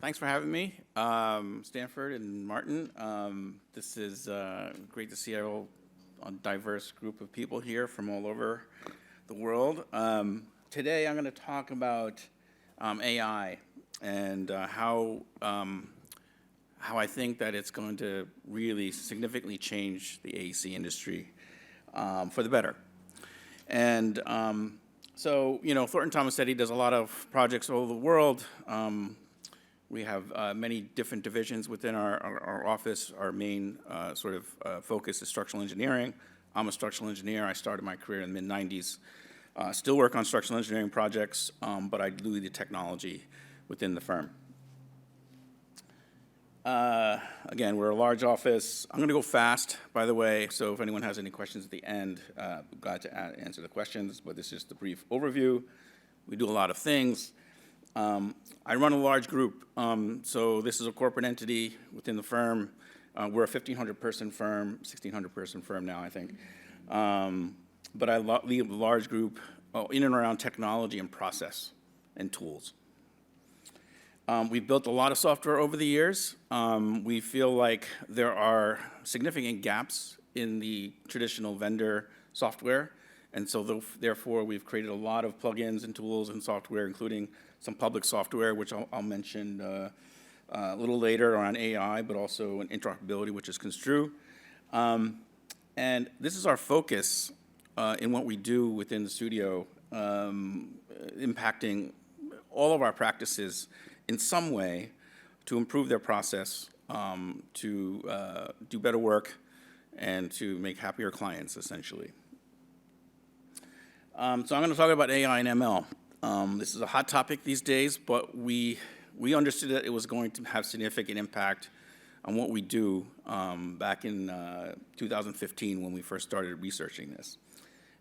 Thanks for having me, Stanford and Martin. This is great to see a diverse group of people here from all over the world. Today I'm going to talk about AI and how I think that it's going to really significantly change the AEC industry for the better. And so, Thornton Tomasetti does a lot of projects all over the world. We have many different divisions within our office. Our main focus is structural engineering. I'm a structural engineer. I started my career in the mid-90s. Still work on structural engineering projects, but I do the technology within the firm. Again, we're a large office. I'm going to go fast, by the way, so if anyone has any questions at the end, I'm glad to answer the questions, but this is just a brief overview. We do a lot of things. I run a large group, so this is a corporate entity within the firm. We're a 1,500-person firm, 1,600-person firm now, I think. But I lead a large group in and around technology and process and tools. We've built a lot of software over the years. We feel like there are significant gaps in the traditional vendor software, and so therefore we've created a lot of plugins and tools and software, including some public software, which I'll mention a little later on AI, but also an interoperability, which is Construe. And this is our focus in what we do within the studio, impacting all of our practices in some way to improve their process, to do better work, and to make happier clients, essentially. So I'm going to talk about AI and ML. This is a hot topic these days, but we understood that it was going to have significant impact on what we do back in 2015 when we first started researching this.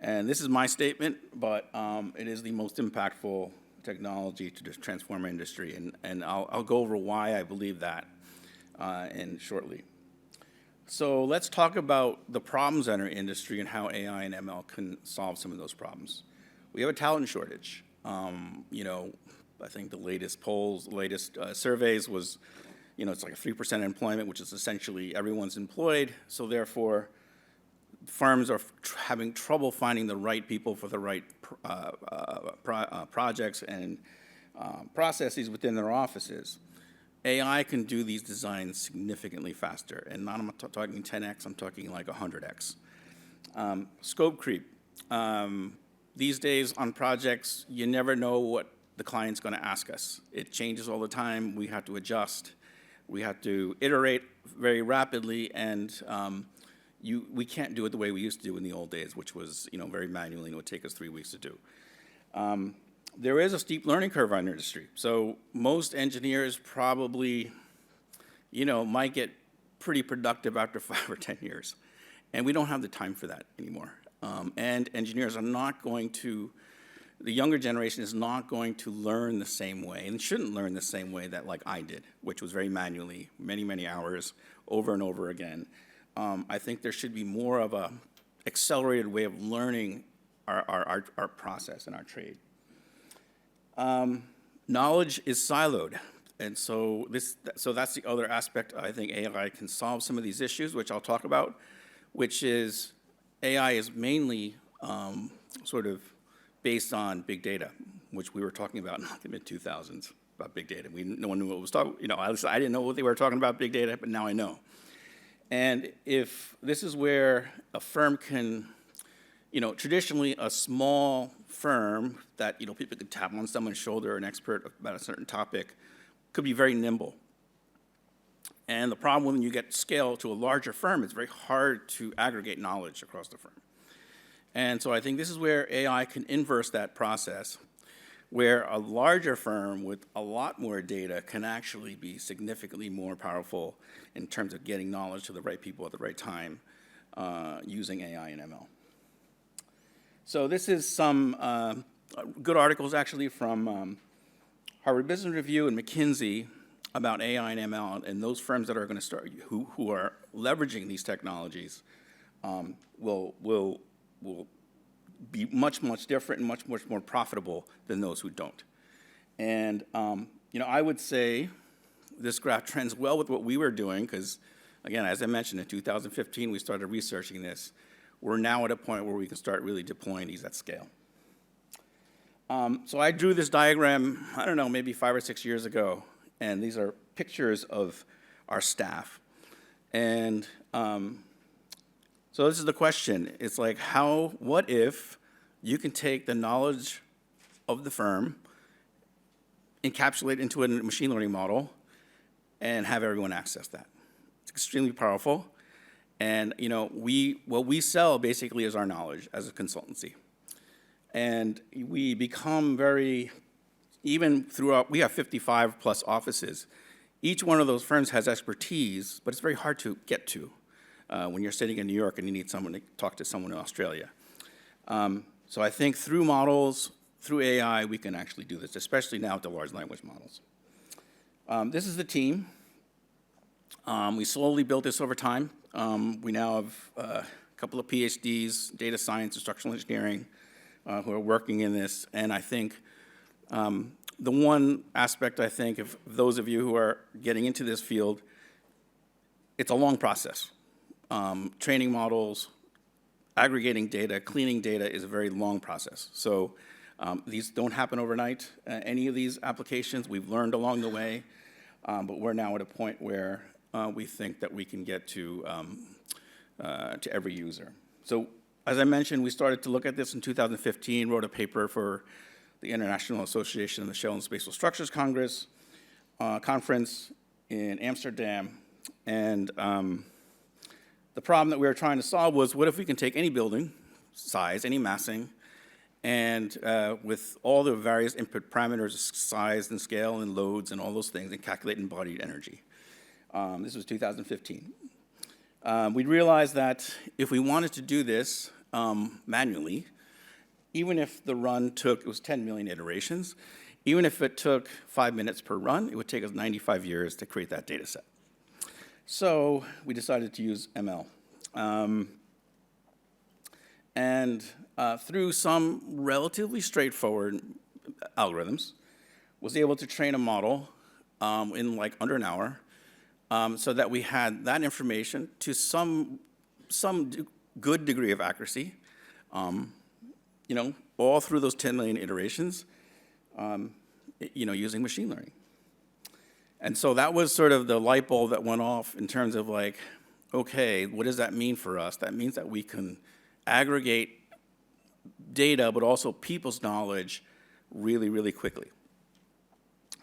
And this is my statement, but it is the most impactful technology to just transform our industry, and I'll go over why I believe that shortly. So let's talk about the problems in our industry and how AI and ML can solve some of those problems. We have a talent shortage. I think the latest polls, the latest surveys was, it's like a 3% employment, which is essentially everyone's employed. So therefore, firms are having trouble finding the right people for the right projects and processes within their offices. AI can do these designs significantly faster, and I'm not talking 10x, I'm talking like 100x. Scope creep. These days on projects, you never know what the client's going to ask us. It changes all the time. We have to adjust. We have to iterate very rapidly, and we can't do it the way we used to do in the old days, which was very manually, and it would take us 3 weeks to do. There is a steep learning curve on our industry. So most engineers probably, might get pretty productive after 5 or 10 years. And we don't have the time for that anymore. And engineers are not going to, the younger generation is not going to learn the same way and shouldn't learn the same way that like I did, which was very manually, many, many hours over and over again. I think there should be more of a accelerated way of learning our process and our trade. Knowledge is siloed, and so that's the other aspect. I think AI can solve some of these issues, which I'll talk about, which is AI is mainly sort of based on big data, which we were talking about in the mid-2000s about big data. No one knew what was talking. I didn't know what they were talking about big data, but now I know. And if this is where a firm can, traditionally a small firm that, people could tap on someone's shoulder, an expert about a certain topic, could be very nimble. And the problem when you get scale to a larger firm, it's very hard to aggregate knowledge across the firm. And so I think this is where AI can inverse that process, where a larger firm with a lot more data can actually be significantly more powerful in terms of getting knowledge to the right people at the right time using AI and ML. So this is some good articles actually from Harvard Business Review and McKinsey about AI and ML, and those firms that are going to start, who are leveraging these technologies will be much, much different and much more profitable than those who don't. And I would say this graph trends well with what we were doing because, again, as I mentioned, in 2015, we started researching this. We're now at a point where we can start really deploying these at scale. So I drew this diagram, I don't know, maybe 5 or 6 years ago, and these are pictures of our staff. And so this is the question. It's like, what if you can take the knowledge of the firm, encapsulate it into a machine learning model, and have everyone access that? It's extremely powerful. And what we sell basically is our knowledge as a consultancy. And we become even throughout, we have 55 plus offices. Each one of those firms has expertise, but it's very hard to get to when you're sitting in New York and you need someone to talk to someone in Australia. So I think through models, through AI, we can actually do this, especially now with the large language models. This is the team. We slowly built this over time. We now have a couple of PhDs, data science, instructional engineering, who are working in this. And I think the one aspect, I think, of those of you who are getting into this field, it's a long process. Training models, aggregating data, cleaning data is a very long process. So these don't happen overnight. Any of these applications, we've learned along the way, but we're now at a point where we think that we can get to every user. So as I mentioned, we started to look at this in 2015, wrote a paper for the International Association of the Shell and Spatial Structures Conference in Amsterdam. And the problem that we were trying to solve was, what if we can take any building size, any massing, and with all the various input parameters, size and scale and loads and all those things, and calculate embodied energy. This was 2015. We realized that if we wanted to do this manually, even if the run it was 10 million iterations, even if it took 5 minutes per run, it would take us 95 years to create that data set. So we decided to use ML. Through some relatively straightforward algorithms, was able to train a model in like under an hour, so that we had that information to some good degree of accuracy, all through those 10 million iterations, using machine learning. And so that was sort of the light bulb that went off in terms of like, okay, what does that mean for us? That means that we can aggregate data, but also people's knowledge really, really quickly.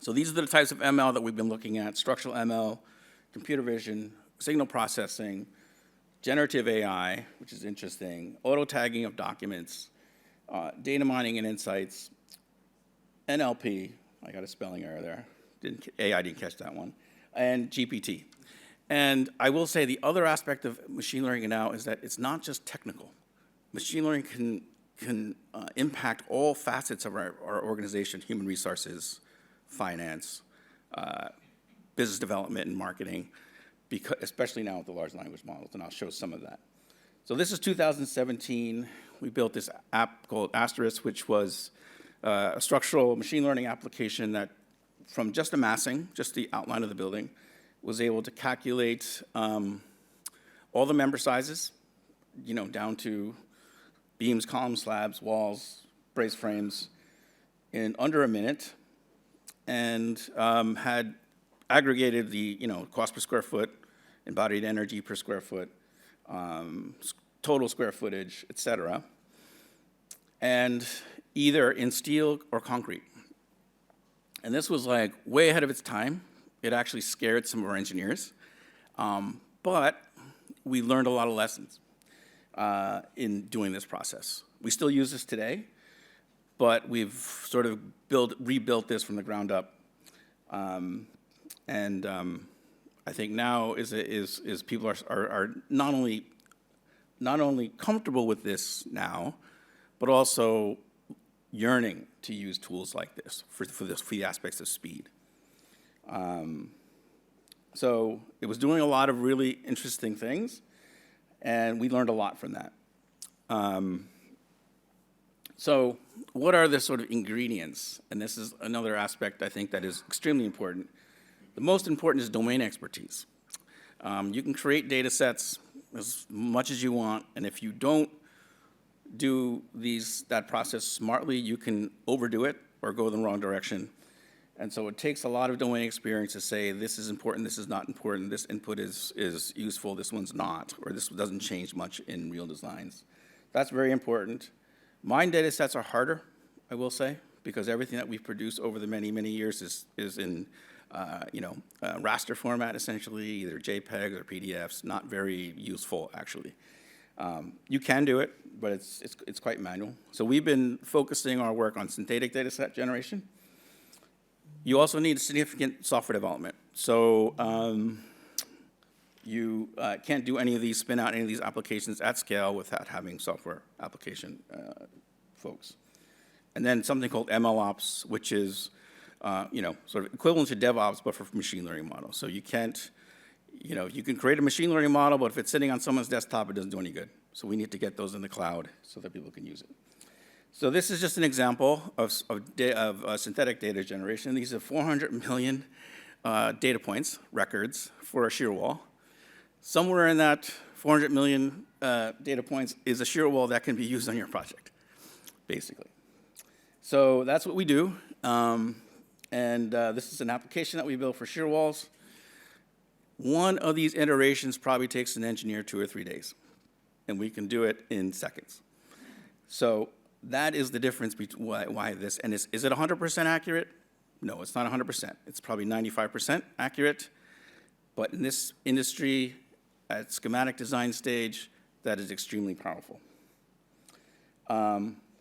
So these are the types of ML that we've been looking at: structural ML, computer vision, signal processing, generative AI, which is interesting, auto-tagging of documents, data mining and insights, NLP, I got a spelling error there, AI didn't catch that one, and GPT. And I will say the other aspect of machine learning now is that it's not just technical. Machine learning can impact all facets of our organization: human resources, finance, business development and marketing, especially now with the large language models, and I'll show some of that. So this is 2017. We built this app called Asterisk, which was a structural machine learning application that, from just amassing, just the outline of the building, was able to calculate all the member sizes, down to beams, columns, slabs, walls, brace frames, in under a minute, and had aggregated the cost per square foot, embodied energy per square foot, total square footage, et cetera, and either in steel or concrete. And this was like way ahead of its time. It actually scared some of our engineers, but we learned a lot of lessons in doing this process. We still use this today, but we've sort of rebuilt this from the ground up. I think now is people are not only comfortable with this now, but also yearning to use tools like this for the aspects of speed. So it was doing a lot of really interesting things, and we learned a lot from that. So what are the sort of ingredients? And this is another aspect I think that is extremely important. The most important is domain expertise. You can create data sets as much as you want, and if you don't do that process smartly, you can overdo it or go the wrong direction. And so it takes a lot of domain experience to say, this is important, this is not important, this input is useful, this one's not, or this doesn't change much in real designs. That's very important. Mine data sets are harder, I will say, because everything that we've produced over the many, many years is in raster format, essentially, either JPEGs or PDFs, not very useful, actually. You can do it, but it's quite manual. So we've been focusing our work on synthetic data set generation. You also need significant software development. So you can't do any of these, spin out any of these applications at scale without having software application folks. And then something called MLOps, which is sort of equivalent to DevOps, but for machine learning models. So you can't, you can create a machine learning model, but if it's sitting on someone's desktop, it doesn't do any good. So we need to get those in the cloud so that people can use it. So this is just an example of synthetic data generation. These are 400 million data points, records, for a shear wall. Somewhere in that 400 million data points is a shear wall that can be used on your project, basically. So that's what we do. This is an application that we built for shear walls. One of these iterations probably takes an engineer 2 or 3 days, and we can do it in seconds. So that is the difference between why this, and is it 100% accurate? No, it's not 100%. It's probably 95% accurate, but in this industry, at schematic design stage, that is extremely powerful.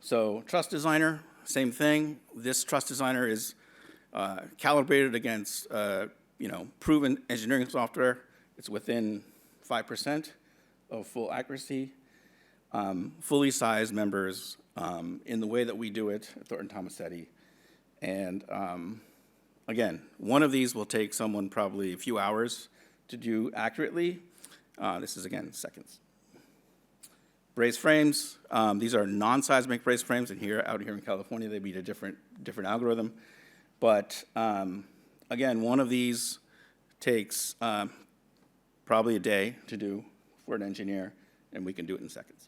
So Trust Designer, same thing. This Trust Designer is calibrated against proven engineering software. It's within 5% of full accuracy. Fully sized members in the way that we do it at Thornton Tomasetti. And again, one of these will take someone probably a few hours to do accurately. This is, again, seconds. Braze frames, these are non-seismic braze frames, and out here in California, they meet a different algorithm. But again, one of these takes probably a day to do for an engineer, and we can do it in seconds.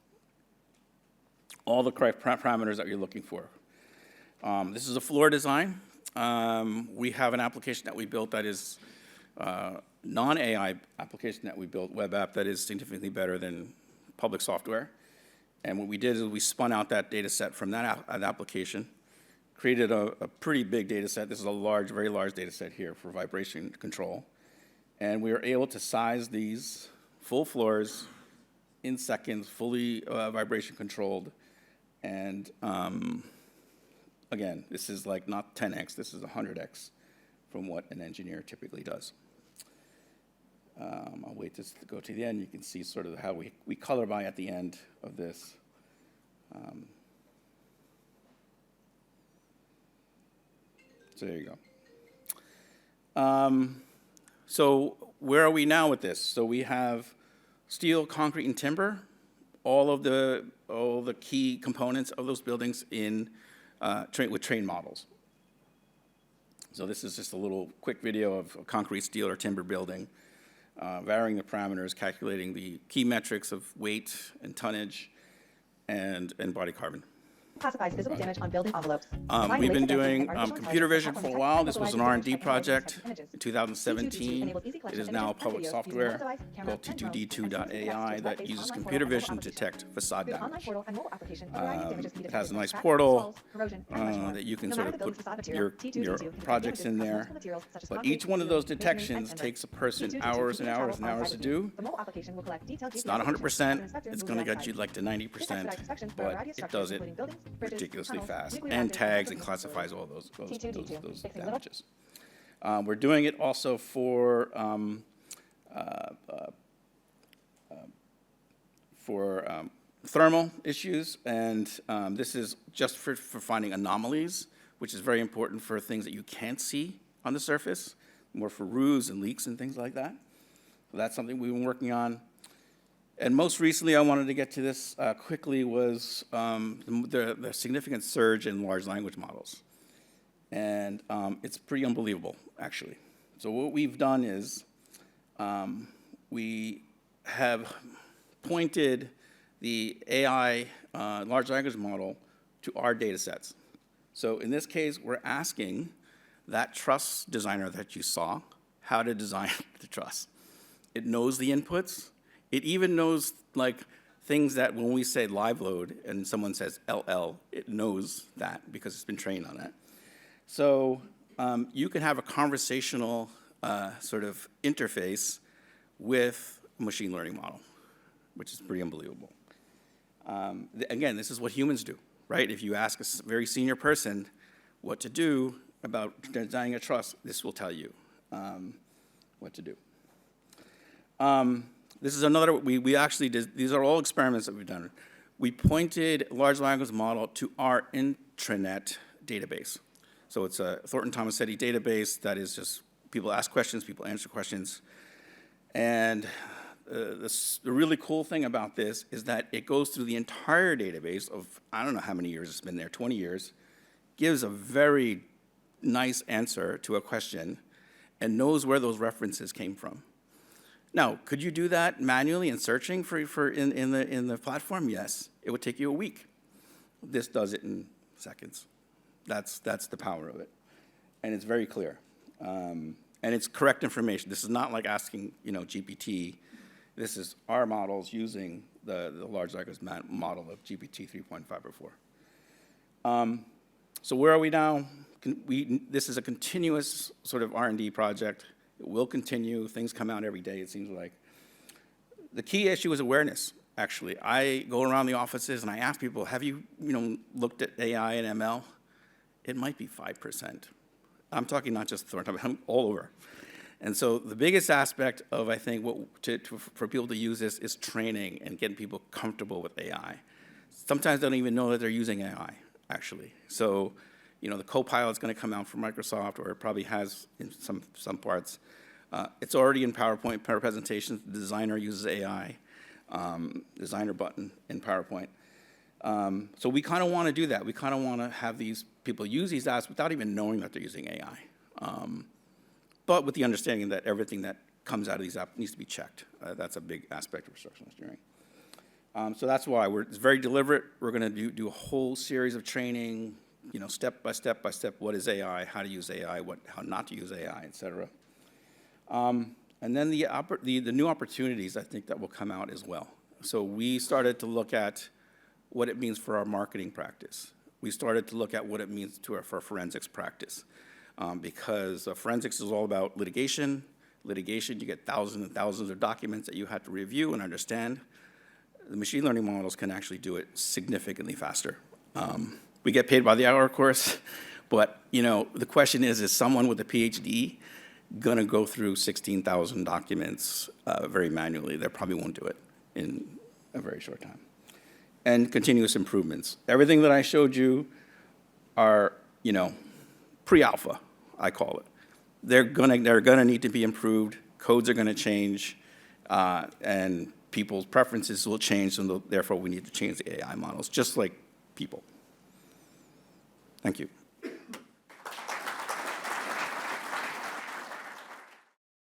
All the correct parameters that you're looking for. This is a floor design. We have an application that we built that is non-AI application that we built, web app, that is significantly better than public software. And what we did is we spun out that data set from that application, created a pretty big data set. This is a very large data set here for vibration control. And we were able to size these full floors in seconds, fully vibration controlled. And again, this is like not 10x, this is 100x from what an engineer typically does. I'll wait to go to the end. You can see sort of how we color by at the end of this. So there you go. So where are we now with this? So we have steel, concrete, and timber, all the key components of those buildings with trained models. So this is just a little quick video of a concrete, steel, or timber building, varying the parameters, calculating the key metrics of weight and tonnage and body carbon. Classifies visible damage on building envelopes. We've been doing computer vision for a while. This was an R&D project in 2017. It is now public software called T2D2.ai that uses computer vision to detect facade damage. It has a nice portal that you can sort of put your projects in there. But each one of those detections takes a person hours and hours and hours to do. It's not 100%. It's going to get you like to 90%, but it does it ridiculously fast, and tags and classifies all those damages. We're doing it also for thermal issues, and this is just for finding anomalies, which is very important for things that you can't see on the surface, more for roofs and leaks and things like that. So that's something we've been working on. And most recently, I wanted to get to this quickly, was the significant surge in large language models. And it's pretty unbelievable, actually. So what we've done is we have pointed the AI large language model to our data sets. So in this case, we're asking that truss designer that you saw how to design the truss. It knows the inputs. It even knows like things that when we say live load and someone says LL, it knows that because it's been trained on that. So you can have a conversational sort of interface with a machine learning model, which is pretty unbelievable. Again, this is what humans do, right? If you ask a very senior person what to do about designing a truss, this will tell you what to do. This is another, we actually did, these are all experiments that we've done. We pointed large language model to our intranet database. So it's a Thornton Tomasetti database that is just, people ask questions, people answer questions. And the really cool thing about this is that it goes through the entire database of, I don't know how many years it's been there, 20 years, gives a very nice answer to a question, and knows where those references came from. Now, could you do that manually and searching in the platform? Yes. It would take you a week. This does it in seconds. That's the power of it. And it's very clear. And it's correct information. This is not like asking, GPT. This is our models using the large language model of GPT 3.5 or 4. So where are we now? This is a continuous sort of R&D project. It will continue. Things come out every day, it seems like. The key issue is awareness, actually. I go around the offices and I ask people, have you, looked at AI and ML? It might be 5%. I'm talking not just Thornton, I'm all over. And so the biggest aspect of, I think, for people to use this is training and getting people comfortable with AI. Sometimes they don't even know that they're using AI, actually. So, the Copilot's going to come out from Microsoft, or it probably has in some parts. It's already in PowerPoint presentations. The designer uses AI, designer button in PowerPoint. So we kind of want to do that. We kind of want to have these people use these apps without even knowing that they're using AI. But with the understanding that everything that comes out of these apps needs to be checked. That's a big aspect of instructional engineering. So that's why it's very deliberate. We're going to do a whole series of training, step by step by step. What is AI? How to use AI? How not to use AI, et cetera. And then the new opportunities, I think, that will come out as well. So we started to look at what it means for our marketing practice. We started to look at what it means for forensics practice. Because forensics is all about litigation. Litigation, you get thousands and thousands of documents that you have to review and understand. The machine learning models can actually do it significantly faster. We get paid by the hour, of course, but the question is someone with a PhD going to go through 16,000 documents very manually? They probably won't do it in a very short time. And continuous improvements. Everything that I showed you are, pre-alpha, I call it. They're gonna need to be improved. Codes are gonna change, and people's preferences will change, and therefore we need to change the AI models, just like people. Thank you.